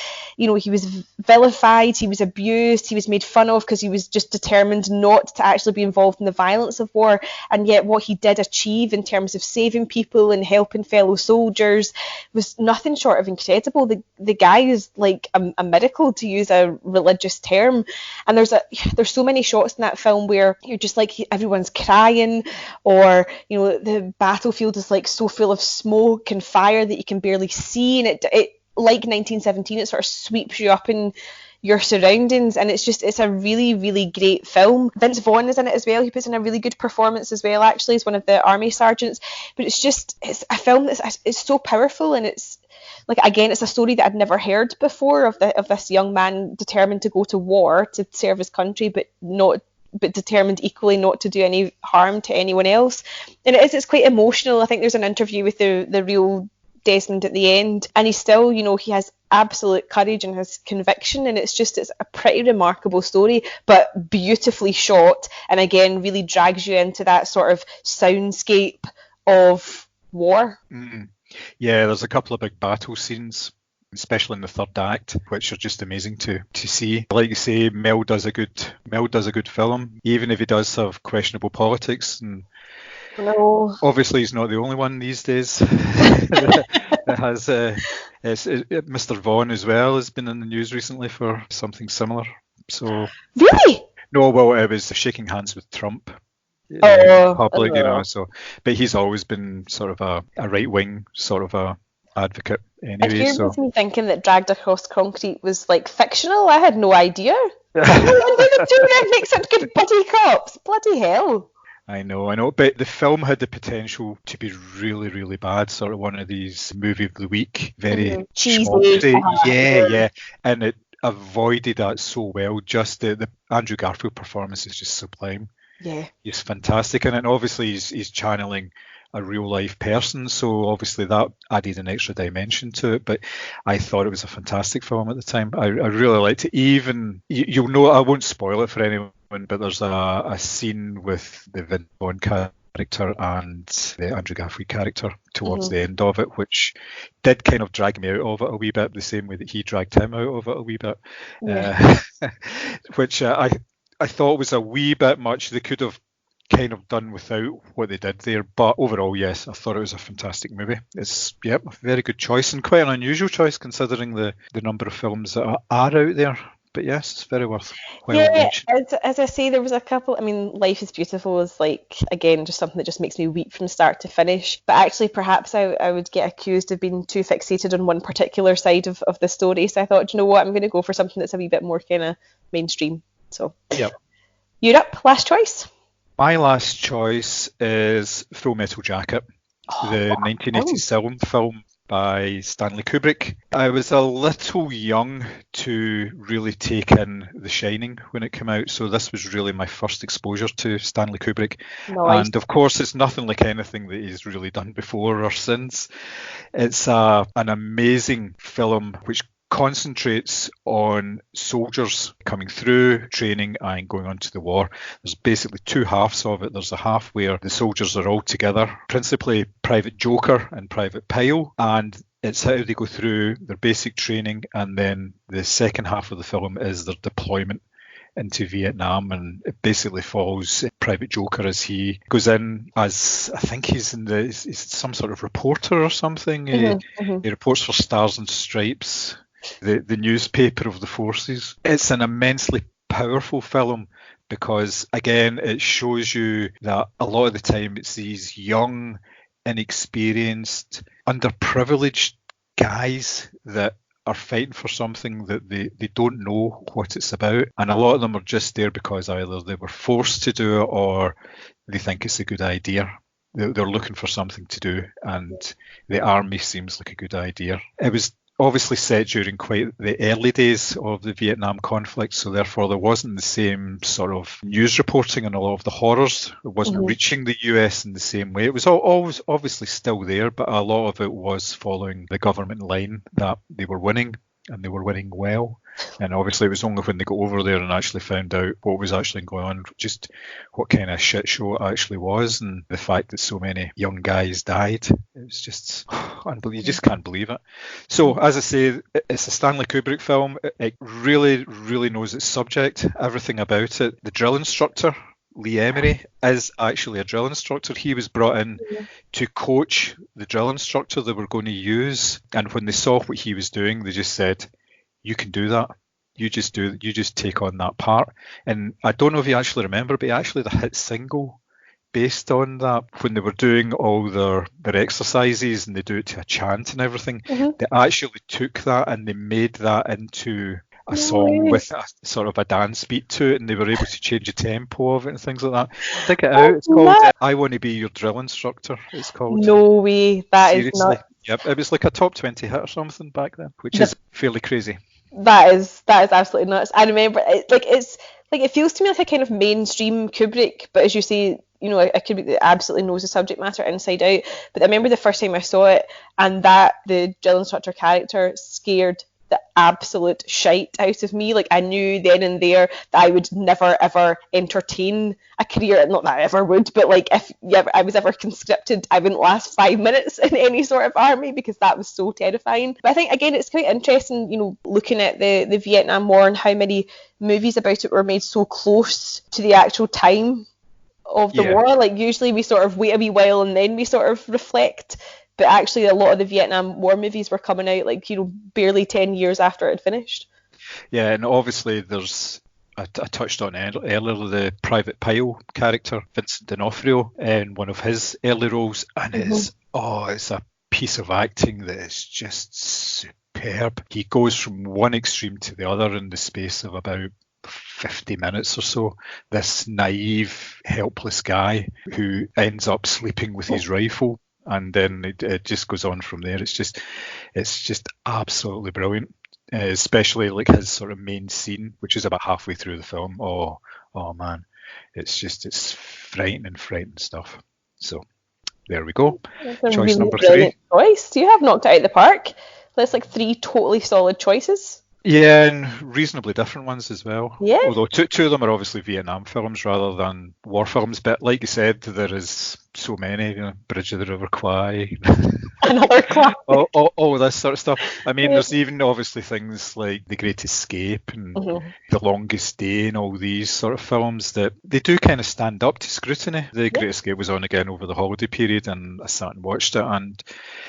vilified, he was abused, he was made fun of because he was just determined not to actually be involved in the violence of war. And yet what he did achieve in terms of saving people and helping fellow soldiers was nothing short of incredible. The guy is like a miracle, to use a religious term. And there's so many shots in that film where you're just like, everyone's crying, or the battlefield is like so full of smoke and fire that you can barely see, and it like 1917, it sort of sweeps you up in your surroundings, and it's a really, really great film. Vince Vaughn is in it as well. He puts in a really good performance as well, actually, as one of the army sergeants. But it's a film it's so powerful, and it's like, again, it's a story that I'd never heard before of this young man determined to go to war to serve his country, but determined equally not to do any harm to anyone else. And it's quite emotional. I think there's an interview with the real Desmond at the end, and he's still, he has absolute courage and his conviction, and it's a pretty remarkable story, but beautifully shot, and again really drags you into that sort of soundscape of war. Yeah, there's a couple of big battle scenes, especially in the third act, which are just amazing to see. Like you say, Mel does a good film, even if he does have questionable politics. And obviously he's not the only one these days. It has Mr. Vaughn as well has been in the news recently for something similar. So really? No, well, it was shaking hands with Trump. Public, so, but he's always been sort of a right wing sort of a advocate anyway. If you're me thinking that Dragged Across Concrete was like fictional, I had no idea. And the two of them make such good buddy cops. Bloody hell. I know, but the film had the potential to be really, really bad, sort of one of these movie of the week, very cheesy. schmaltzy. Yeah, and it avoided that so well. Just the Andrew Garfield performance is just sublime. Yeah. He's fantastic, and then obviously he's channeling a real life person, so obviously that added an extra dimension to it. But I thought it was a fantastic film at the time. I really liked it. Even you'll know, I won't spoil it for anyone, but there's a scene with the Vince Vaughn character and the Andrew Garfield character towards the end of it, which did kind of drag me out of it a wee bit, the same way that he dragged him out of it a wee bit. Which I thought was a wee bit much. They could have kind of done without what they did there, but overall, yes, I thought it was a fantastic movie. It's a very good choice, and quite an unusual choice considering the number of films that are out there. But yes, it's very worthwhile mentioning. As I say, there was a couple. I mean, Life is Beautiful is like, again, just something that just makes me weep from start to finish. But actually, perhaps I would get accused of being too fixated on one particular side of the story. So I thought, you know what, I'm going to go for something that's a wee bit more kind of mainstream. So, Europe, last choice. My last choice is Full Metal Jacket, the 1987 film by Stanley Kubrick. I was a little young to really take in The Shining when it came out, so this was really my first exposure to Stanley Kubrick. Nice. And of course, it's nothing like anything that he's really done before or since. It's an amazing film which concentrates on soldiers coming through training and going on to the war. There's basically two halves of it. There's a half where the soldiers are all together, principally Private Joker and Private Pyle, and it's how they go through their basic training, and then the second half of the film is their deployment into Vietnam, and it basically follows Private Joker as he goes in as, I think he's some sort of reporter or something. He reports for Stars and Stripes, the newspaper of the forces. It's an immensely powerful film because, again, it shows you that a lot of the time it's these young, inexperienced, underprivileged guys that are fighting for something that they don't know what it's about, and a lot of them are just there because either they were forced to do it or they think it's a good idea. They're looking for something to do, and the army seems like a good idea. It was obviously set during quite the early days of the Vietnam conflict, so therefore there wasn't the same sort of news reporting on a lot of the horrors. It wasn't reaching the US in the same way. It was always obviously still there, but a lot of it was following the government line that they were winning, and they were winning well. And obviously it was only when they got over there and actually found out what was actually going on, just what kind of shit show it actually was, and the fact that so many young guys died. It was just unbelievable. You just can't believe it. So, as I say, it's a Stanley Kubrick film. It really, really knows its subject, everything about it. The drill instructor, Lee Emery, is actually a drill instructor. He was brought in to coach the drill instructor they were going to use, and when they saw what he was doing, they just said, you can do that. You just take on that part. And I don't know if you actually remember, but actually the hit single based on that, when they were doing all their exercises and they do it to a chant and everything, they actually took that and they made that into a song with a sort of a dance beat to it, and they were able to change the tempo of it and things like that. Dig it out. It's called I Want to Be Your Drill Instructor. It's called. No way. That Seriously. Is not. Yep, it was like a top 20 hit or something back then, which is fairly crazy. That is absolutely nuts. I remember it feels to me like a kind of mainstream Kubrick, but as you say, you know, a Kubrick that absolutely knows the subject matter inside out. But I remember the first time I saw it, and that the drill instructor character scared the absolute shite out of me. Like, I knew then and there that I would never ever entertain a career, not that I ever would, but like if I was ever conscripted, I wouldn't last 5 minutes in any sort of army because that was so terrifying. But I think, again, it's quite interesting, you know, looking at the Vietnam War and how many movies about it were made so close to the actual time of the war. Like, usually we sort of wait a wee while and then we sort of reflect. But actually, a lot of the Vietnam War movies were coming out, like, you know, barely 10 years after it had finished. Yeah, and obviously there's, I touched on earlier, the Private Pyle character, Vincent D'Onofrio, in one of his early roles, and it's a piece of acting that is just superb. He goes from one extreme to the other in the space of about 50 minutes or so, this naive, helpless guy who ends up sleeping with his rifle, and then it just goes on from there. It's just absolutely brilliant, especially like his sort of main scene, which is about halfway through the film. Oh man, it's frightening stuff. So there we go. Choice really number brilliant 3. choice. You have knocked it out of the park. That's like 3 totally solid choices. Yeah, and reasonably different ones as well. Yeah. Although two of them are obviously Vietnam films rather than war films. But like you said, there is so many, Bridge of the River Kwai. Another classic. all this sort of stuff. I mean, there's even obviously things like The Great Escape and The Longest Day and all these sort of films that they do kind of stand up to scrutiny. The Great Escape was on again over the holiday period, and I sat and watched it, and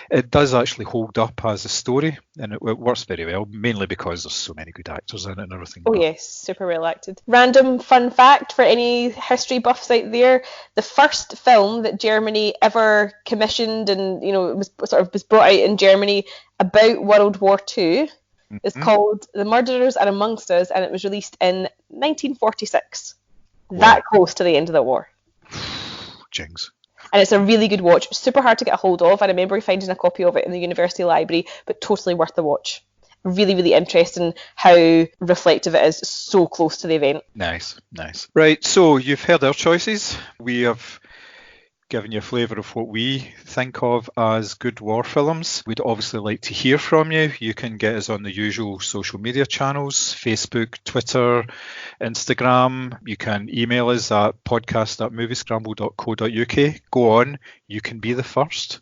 it does actually hold up as a story, and it works very well, mainly because there's so many good actors in it and everything. Oh yes, super well acted. Random fun fact for any history buffs out there: the first film that Germany ever commissioned and was brought out in Germany about World War II is called The Murderers Are Amongst Us, and it was released in 1946. Wow. That close to the end of the war. Jinx. And it's a really good watch, super hard to get a hold of. I remember finding a copy of it in the university library, but totally worth the watch. Really, really interesting how reflective it is, so close to the event. Nice. Right, so you've heard our choices. We have given you a flavour of what we think of as good war films. We'd obviously like to hear from you. You can get us on the usual social media channels: Facebook, Twitter, Instagram. You can email us at podcast@moviescramble.co.uk. Go on, you can be the first.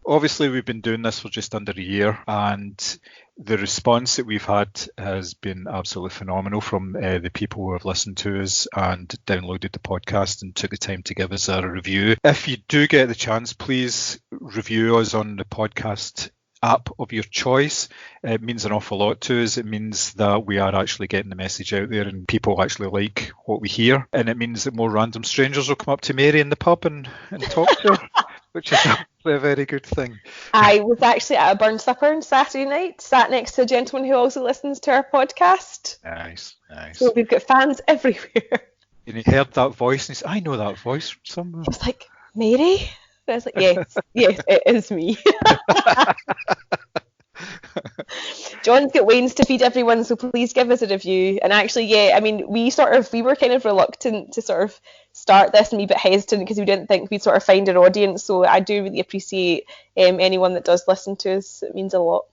Obviously, we've been doing this for just under a year, and the response that we've had has been absolutely phenomenal from the people who have listened to us and downloaded the podcast and took the time to give us a review. If you do get the chance, please review us on the podcast app of your choice. It means an awful lot to us. It means that we are actually getting the message out there and people actually like what we hear. And it means that more random strangers will come up to Mary in the pub and talk to her, which is a very good thing. I was actually at a burn supper on Saturday night, sat next to a gentleman who also listens to our podcast. Nice. So we've got fans everywhere. And he heard that voice and he said, I know that voice from somewhere. He was like, Mary? I was like, yes, it is me. John's got wains to feed everyone, so please give us a review. And actually, we were kind of reluctant to sort of start this and a bit hesitant because we didn't think we'd sort of find an audience. So I do really appreciate anyone that does listen to us. It means a lot.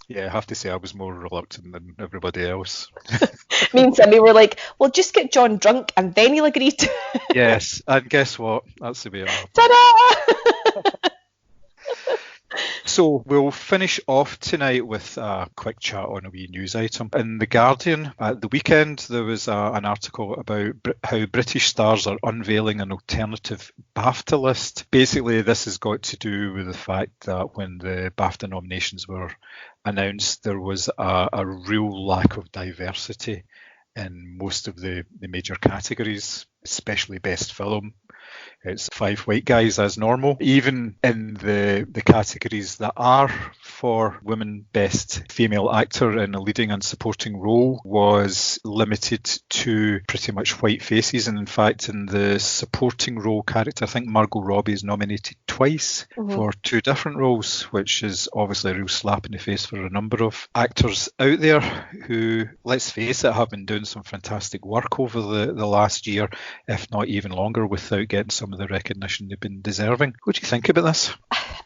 Yeah, I have to say I was more reluctant than everybody else. Me and Sammy were like, well, just get John drunk and then he'll agree to. Yes, and guess what? That's the way it happened. Ta-da! So we'll finish off tonight with a quick chat on a wee news item. In The Guardian, at the weekend, there was an article about how British stars are unveiling an alternative BAFTA list. Basically, this has got to do with the fact that when the BAFTA nominations were announced, there was a real lack of diversity in most of the major categories, especially Best Film. It's 5 white guys as normal. Even in the categories that are for women, Best Female Actor in a Leading and Supporting Role was limited to pretty much white faces. And in fact, in the supporting role character, I think Margot Robbie is nominated twice for 2 different roles, which is obviously a real slap in the face for a number of actors out there who, let's face it, have been doing some fantastic work over the last year, if not even longer, without getting some of the recognition they've been deserving. What do you think about this?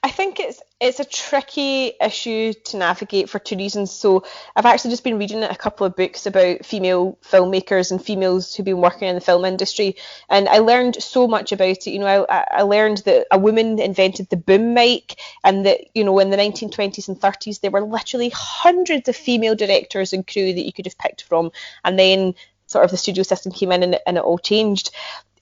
I think it's a tricky issue to navigate for 2 reasons. So I've actually just been reading a couple of books about female filmmakers and females who've been working in the film industry, and I learned so much about it. I learned that a woman invented the boom mic, and that in the 1920s and 30s there were literally hundreds of female directors and crew that you could have picked from, and then sort of the studio system came in and it all changed.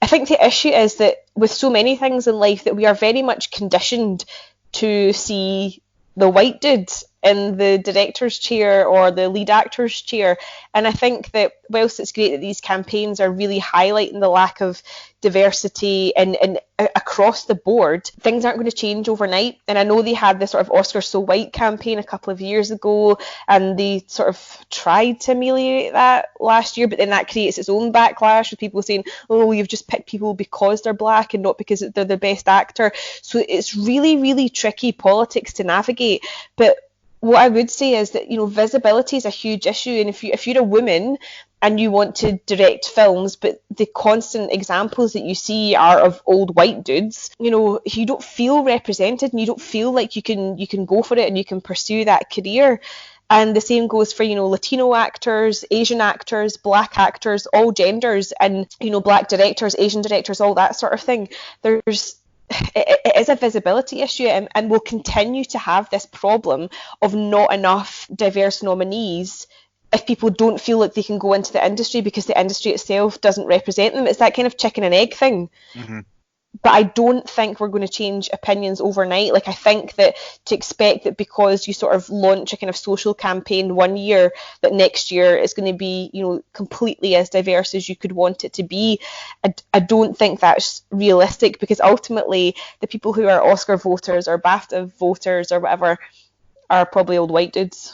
I think the issue is that with so many things in life that we are very much conditioned to see the white dude in the director's chair or the lead actor's chair. And I think that whilst it's great that these campaigns are really highlighting the lack of diversity and across the board, things aren't going to change overnight. And I know they had this sort of Oscars So White campaign a couple of years ago, and they sort of tried to ameliorate that last year, but then that creates its own backlash with people saying, oh, you've just picked people because they're black and not because they're the best actor. So it's really, really tricky politics to navigate. But what I would say is that, visibility is a huge issue. And if you're a woman and you want to direct films, but the constant examples that you see are of old white dudes, you don't feel represented and you don't feel like you can go for it and you can pursue that career. And the same goes for, Latino actors, Asian actors, black actors, all genders, and, black directors, Asian directors, all that sort of thing. It is a visibility issue, and we'll continue to have this problem of not enough diverse nominees if people don't feel like they can go into the industry because the industry itself doesn't represent them. It's that kind of chicken and egg thing. Mm-hmm. But I don't think we're going to change opinions overnight. Like, I think that to expect that because you sort of launch a kind of social campaign one year, that next year is going to be, completely as diverse as you could want it to be, I don't think that's realistic, because ultimately the people who are Oscar voters or BAFTA voters or whatever are probably old white dudes.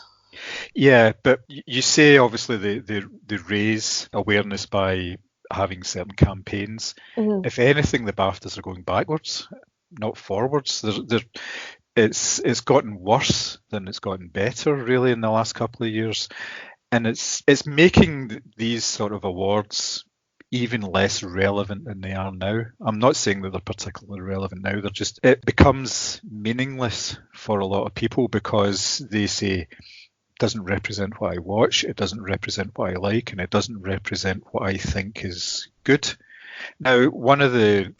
Yeah, but you say obviously they raise awareness by having certain campaigns. Mm-hmm. If anything, the BAFTAs are going backwards, not forwards. It's gotten worse than it's gotten better, really, in the last couple of years, and it's making these sort of awards even less relevant than they are now. I'm not saying that they're particularly relevant now. It becomes meaningless for a lot of people because they say, doesn't represent what I watch, it doesn't represent what I like, and it doesn't represent what I think is good. Now, one of the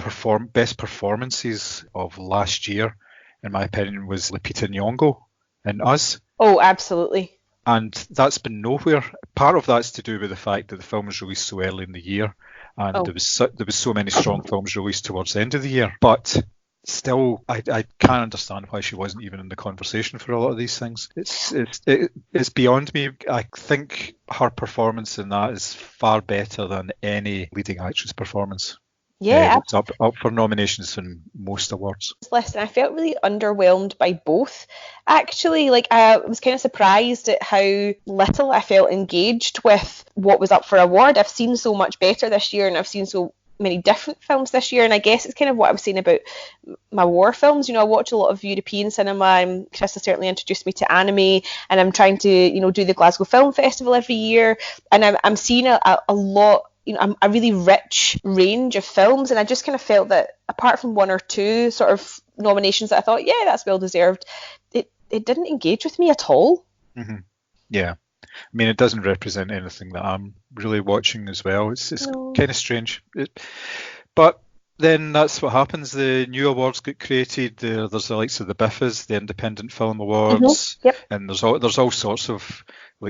best performances of last year, in my opinion, was Lupita Nyong'o in Us. Oh, absolutely. And that's been nowhere. Part of that's to do with the fact that the film was released so early in the year, and there was so many strong films released towards the end of the year. But still, I can't understand why she wasn't even in the conversation for a lot of these things. It's beyond me. I think her performance in that is far better than any leading actress performance. Yeah, it's up for nominations in most awards. Listen, I felt really underwhelmed by both. Actually, I was kind of surprised at how little I felt engaged with what was up for award. I've seen so much better this year, and I've seen so many different films this year, and I guess it's kind of what I was saying about my war films. I watch a lot of European cinema, and Chris has certainly introduced me to anime, and I'm trying to do the Glasgow Film Festival every year, and I'm seeing a lot, a really rich range of films, and I just kind of felt that apart from one or two sort of nominations that I thought, yeah, that's well deserved, it didn't engage with me at all. Mm-hmm. Yeah. I mean, it doesn't represent anything that I'm really watching as well. It's kind of strange. But then that's what happens. The new awards get created. There's the likes of the BAFTAs, the Independent Film Awards, mm-hmm. Yep. And there's all sorts of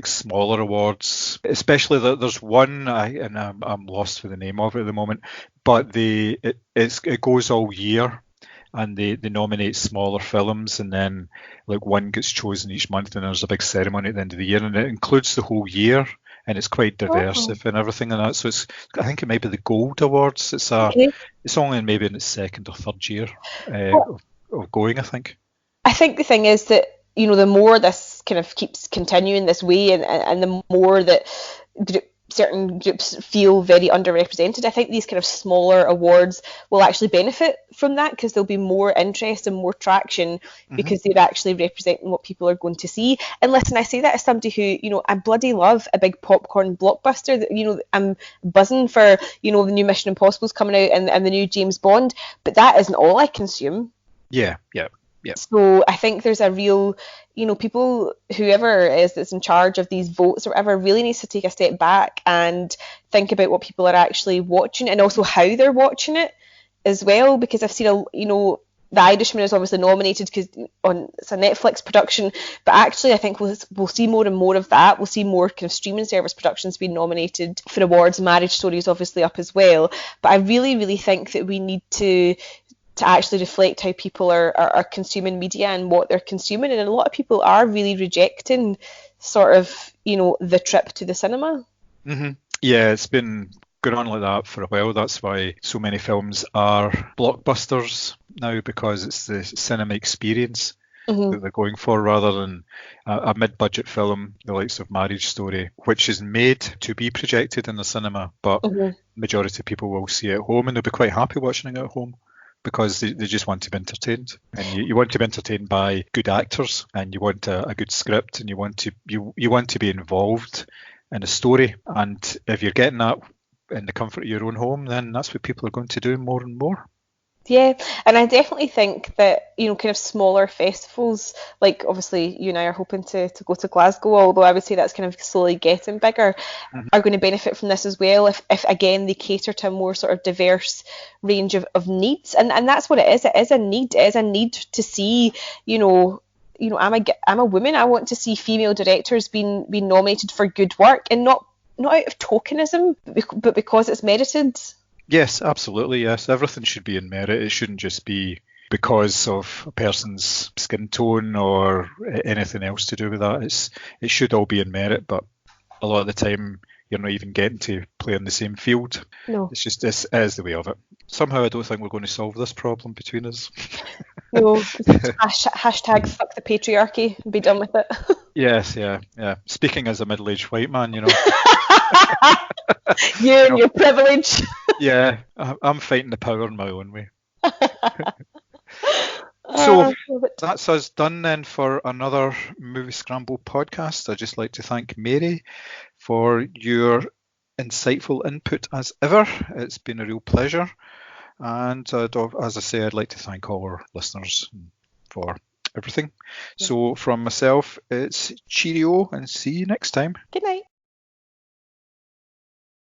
smaller awards. Especially there's one, I'm lost for the name of it at the moment, but it goes all year. And they nominate smaller films, and then one gets chosen each month, and there's a big ceremony at the end of the year, and it includes the whole year, and it's quite diverse and everything and that. So I think it might be the Gold Awards. It's only maybe in its second or third year of going, I think. I think the thing is that the more this kind of keeps continuing this way, and the more that certain groups feel very underrepresented, I think these kind of smaller awards will actually benefit from that, because there'll be more interest and more traction because they're actually representing what people are going to see. And listen, I say that as somebody who, I bloody love a big popcorn blockbuster. That I'm buzzing for, the new Mission Impossible's coming out and the new James Bond, but that isn't all I consume. Yeah. So I think there's a real, people, whoever is that's in charge of these votes or whatever, really needs to take a step back and think about what people are actually watching, and also how they're watching it as well. Because I've seen The Irishman is obviously nominated because it's a Netflix production, but actually I think we'll see more and more of that. We'll see more kind of streaming service productions being nominated for awards. Marriage Story is obviously up as well, but I really, really think that we need to to actually reflect how people are consuming media and what they're consuming. And a lot of people are really rejecting sort of, the trip to the cinema. Mm-hmm. Yeah, it's been going on like that for a while. That's why so many films are blockbusters now, because it's the cinema experience that they're going for, rather than a mid-budget film, the likes of Marriage Story, which is made to be projected in the cinema, but majority of people will see it at home, and they'll be quite happy watching it at home, because they just want to be entertained. And you want to be entertained by good actors, and you want a good script, and you want to be involved in a story. And if you're getting that in the comfort of your own home, then that's what people are going to do more and more. Yeah, and I definitely think that, kind of smaller festivals, like obviously you and I are hoping to go to Glasgow, although I would say that's kind of slowly getting bigger, are going to benefit from this as well, if again they cater to a more sort of diverse range of needs. And that's what it is. It is a need. It is a need to see, I'm a woman. I want to see female directors being nominated for good work, and not out of tokenism, but because it's merited. Yes, absolutely, yes. Everything should be in merit. It shouldn't just be because of a person's skin tone or anything else to do with that. It should all be in merit, but a lot of the time you're not even getting to play in the same field. No. It's just, this is the way of it. Somehow I don't think we're going to solve this problem between us. No, hashtag fuck the patriarchy and be done with it. Yes, yeah. Speaking as a middle-aged white man, You and your privilege. Yeah, I'm fighting the power in my own way. So that's us done then for another Moviescramble podcast. I'd just like to thank Mary for your insightful input as ever. It's been a real pleasure. And as I say, I'd like to thank all our listeners for everything. Yeah. So from myself, it's cheerio, and see you next time. Good night.